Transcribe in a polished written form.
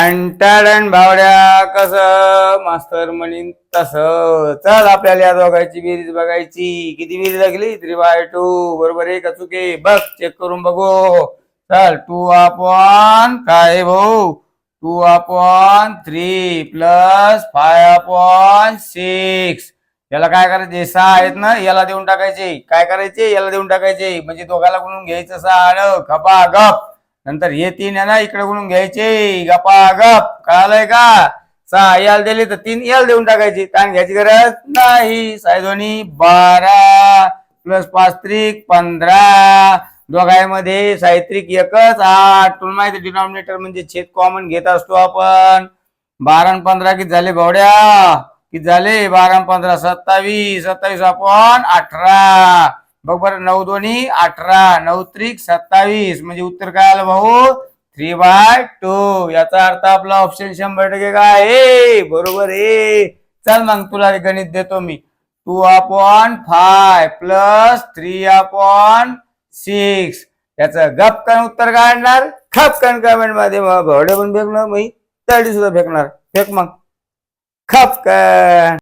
Ton भावड्या कसं मास्तर म्हणीन तसं. चल आपल्याला या दोघांची बेरीज बघायची. किती बेरीज लागली? 3/2 बरोबर आहे का चुके बघ, चेक करून बघू. चल 2/, काय भाऊ 2/3 प्लस 5/6. याला काय करायचे? 6 आहेत ना, याला देऊन टाकायचे. काय करायचे? याला देऊन टाकायचे. म्हणजे दोघाला गुणून घ्यायचं 6 खपा गप. नंतर हे 3 आहे ना, इकडे गुणून घ्यायचे गपा गप. कळालंय का? 6 याला दिले तर 3 याला देऊन टाकायचे. ताण घ्यायची गरज नाही. 6 12 प्लस 5 15. दोघांमध्ये साहित्रिक एकच 8. तुला माहिती डिनॉमिनेटर म्हणजे छेद कॉमन घेत असतो आपण. 12 आणि 15 किती झाले भावड्या? किती झाले? 12 आणि 15 27. 27/18. बघ बरं, 9 2 18, 9 3 27. म्हणजे उत्तर काय आलं भाऊ? 3/2. याचा अर्थ आपला ऑप्शन 100% काय आहे? बरोबर आहे. चल मग तुला गणित देतो मी. 2/5 प्लस 3/6. याचं गपकन उत्तर काढणार. खपकन कमेंट मध्ये भावडे पण फेकणार, मी तळडी सुद्धा फेकणार. फेक मग खपकन.